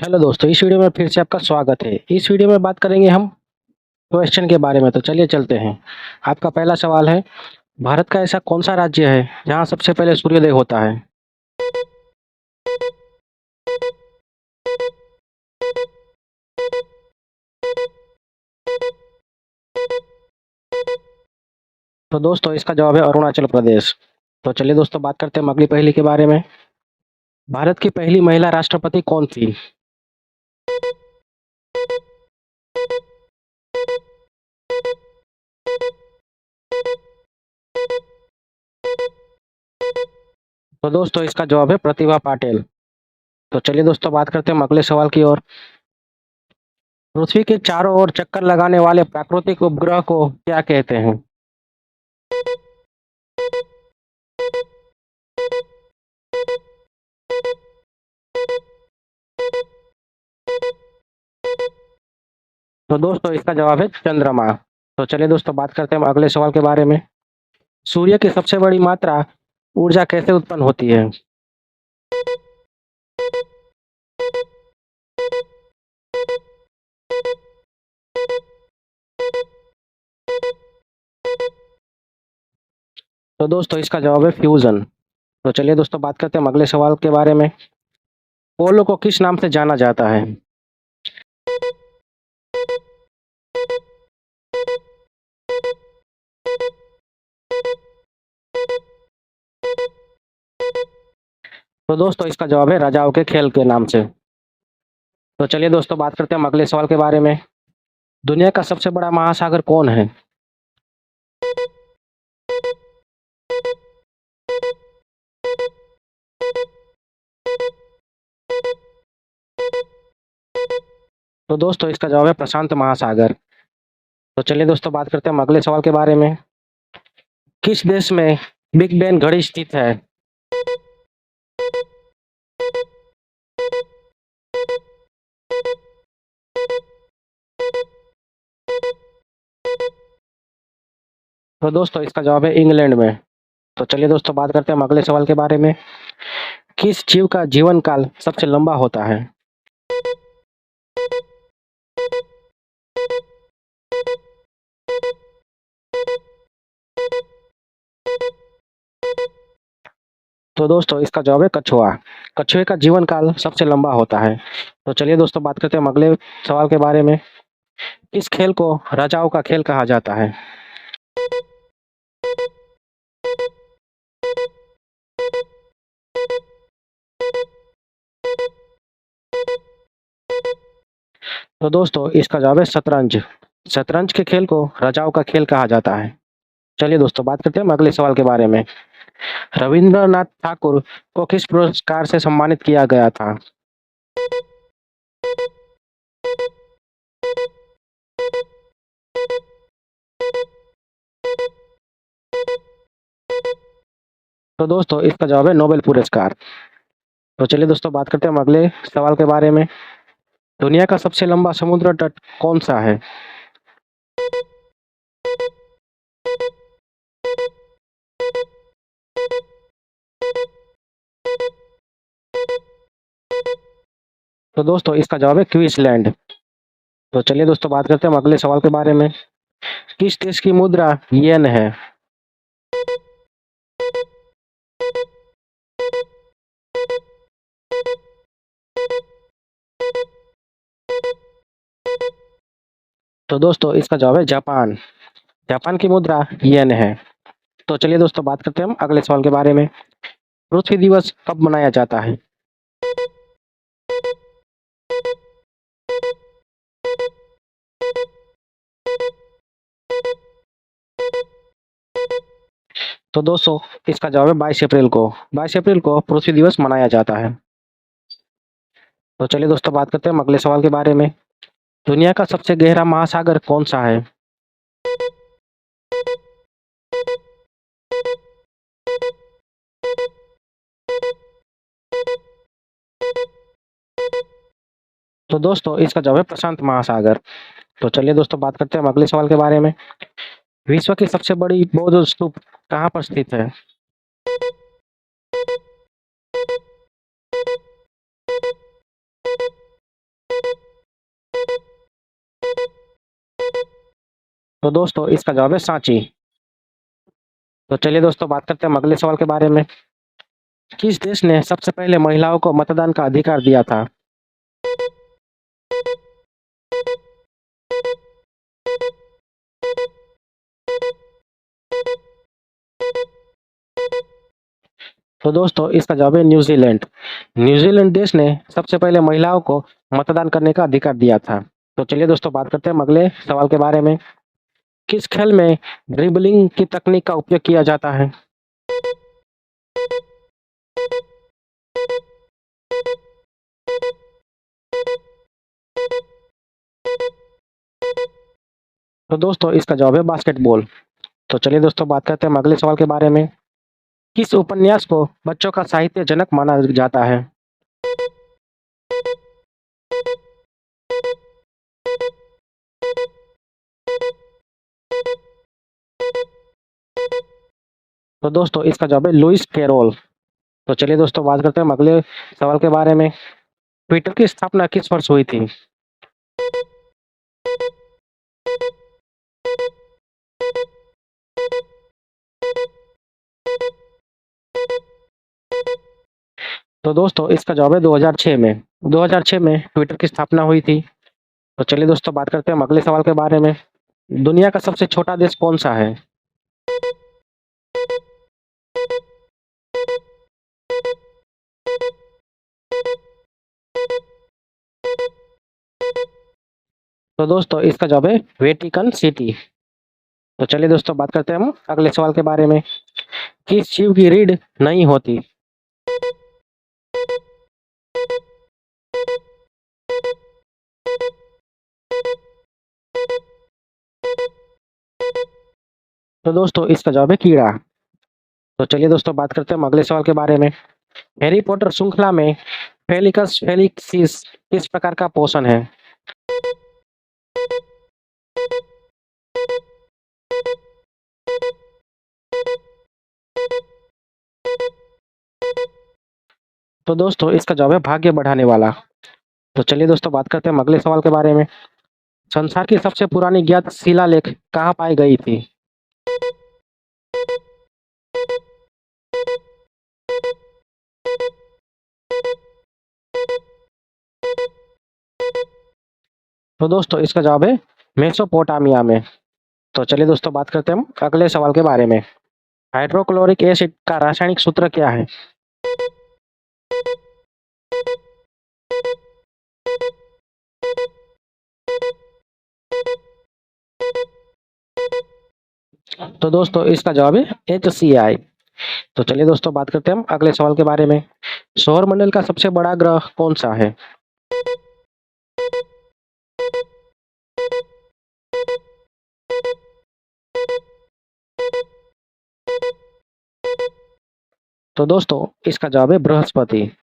Hello दोस्तों, इस video में फिर से आपका स्वागत है। इस वीडियो में बात करेंगे हम क्वेश्चन के बारे में, तो चलिए चलते हैं। आपका पहला सवाल है, भारत का ऐसा कौन-सा राज्य है, जहाँ सबसे पहले सूर्योदय होता है? तो दोस्तों इसका जवाब है अरुणाचल प्रदेश। तो चलिए दोस्तों बात करते हैं अगली पहेली के बारे में। भारत की पहली महिला राष्ट्रपति कौन थी? तो दोस्तों इसका जवाब है प्रतिभा पाटिल। तो चलिए दोस्तों बात करते हैं अगले सवाल की ओर। पृथ्वी के चारों ओर चक्कर लगाने वाले प्राकृतिक उपग्रह को क्या कहते हैं? तो दोस्तों इसका जवाब है चंद्रमा। तो चलिए दोस्तों बात करते हैं हम अगले सवाल के बारे में। सूर्य की सबसे बड़ी मात्रा ऊर्जा कैसे उत्पन्न होती है? तो दोस्तों इसका जवाब है फ्यूजन। तो चलिए दोस्तों बात करते हैं हम अगले सवाल के बारे में। पोलो को किस नाम से जाना जाता है? तो दोस्तों इसका जवाब है राजाओं के खेल के नाम से। तो चलिए दोस्तों बात करते हैं हम अगले सवाल के बारे में। दुनिया का सबसे बड़ा महासागर कौन है? तो दोस्तों इसका जवाब है प्रशांत महासागर। तो चलिए दोस्तों बात करते हैं हम अगले सवाल के बारे में। किस देश में बिग बैन घड़ी स्थित है? तो दोस्तों इसका जवाब है इंग्लैंड में। तो चलिए दोस्तों बात करते हैं हम अगले सवाल के बारे में। किस जीव का जीवन काल सबसे लंबा होता है? तो दोस्तों इसका जवाब है कछुआ। कछुए का जीवन काल सबसे लंबा होता है। तो चलिए दोस्तों बात करते हैं हम अगले सवाल के बारे में। इस खेल को राजाओं का खेल कहा जाता है। तो दोस्तों इसका जवाब है शतरंज। शतरंज के खेल को राजाओं का खेल कहा जाता है। चलिए दोस्तों बात करते हैं हम अगले सवाल के बारे में। रविंद्रनाथ ठाकुर को किस पुरस्कार से सम्मानित किया गया था? तो दोस्तों इसका जवाब है नोबेल पुरस्कार। तो चलिए दोस्तों बात करते हैं हम अगले सवाल के बारे में। दुनिया का सबसे लंबा समुद्र तट कौन सा है? तो दोस्तों इसका जवाब है क्वींसलैंड। तो चलिए दोस्तों बात करते हैं हम अगले सवाल के बारे में। किस देश की मुद्रा येन है? तो दोस्तों इसका जवाब है जापान। जापान की मुद्रा येन है। तो चलिए दोस्तों बात करते हैं हम अगले सवाल के बारे में। पृथ्वी दिवस कब मनाया जाता है? तो दोस्तों इसका जवाब है 22 अप्रैल को। 22 अप्रैल को पृथ्वी दिवस मनाया जाता है। तो चलिए दोस्तों बात करते हैं हम अगले सवाल के बारे में। दुनिया का सबसे गहरा महासागर कौन सा है? तो दोस्तों इसका जवाब है प्रशांत महासागर। तो चलिए दोस्तों बात करते हैं हम अगले सवाल के बारे में। विश्व की सबसे बड़ी बौद्ध स्तूप कहाँ पर स्थित है? तो दोस्तों इसका जवाब है सांची। तो चलिए दोस्तों बात करते हैं अगले सवाल के बारे में। किस देश ने सबसे पहले महिलाओं को मतदान का अधिकार दिया था? तो दोस्तों इसका जवाब है न्यूजीलैंड। न्यूजीलैंड देश ने सबसे पहले महिलाओं को मतदान करने का अधिकार दिया था। तो चलिए दोस्तों बात करते हैं अगले सवाल के बारे में। किस खेल में ड्रिबलिंग की तकनीक का उपयोग किया जाता है? तो दोस्तों इसका जवाब है बास्केटबॉल। तो चलिए दोस्तों बात करते हैं अगले सवाल के बारे में। किस उपन्यास को बच्चों का साहित्य जनक माना जाता है? तो दोस्तों इसका जवाब है लुइस कैरोल। तो चलिए दोस्तों बात करते हैं अगले सवाल के बारे में। ट्विटर की स्थापना किस वर्ष हुई थी? तो दोस्तों इसका जवाब है 2006 में। 2006 में ट्विटर की स्थापना हुई थी। तो चलिए दोस्तों बात करते हैं अगले सवाल के बारे में। दुनिया का सबसे छोटा देश कौन सा है? तो दोस्तों इसका जवाब है वेटिकन सिटी। तो चलिए दोस्तों बात करते हैं हम अगले सवाल के बारे में। किस जीव की रीढ़ नहीं होती? तो दोस्तों इसका जवाब है कीड़ा। तो चलिए दोस्तों बात करते हैं हम अगले सवाल के बारे में। हैरी पॉटर श्रृंखला में फेलिकस फेलिक्सिस किस प्रकार का पोषण है? तो दोस्तों इसका जवाब है भाग्य बढ़ाने वाला। तो चलिए दोस्तों बात करते हैं हम अगले सवाल के बारे में। संसार की सबसे पुरानी ज्ञात शिलालेख कहाँ पाई गई थी? तो दोस्तों इसका जवाब है मेसोपोटामिया में। तो चलिए दोस्तों बात करते हैं हम अगले सवाल के बारे में। हाइड्रोक्लोरिक एसिड का रासायनिक सूत्र क्या है? तो दोस्तों इसका जवाब है HCl। तो चलिए दोस्तों बात करते हैं हम अगले सवाल के बारे में। सौर मंडल का सबसे बड़ा ग्रह कौन सा है? तो दोस्तों इसका जवाब है बृहस्पति।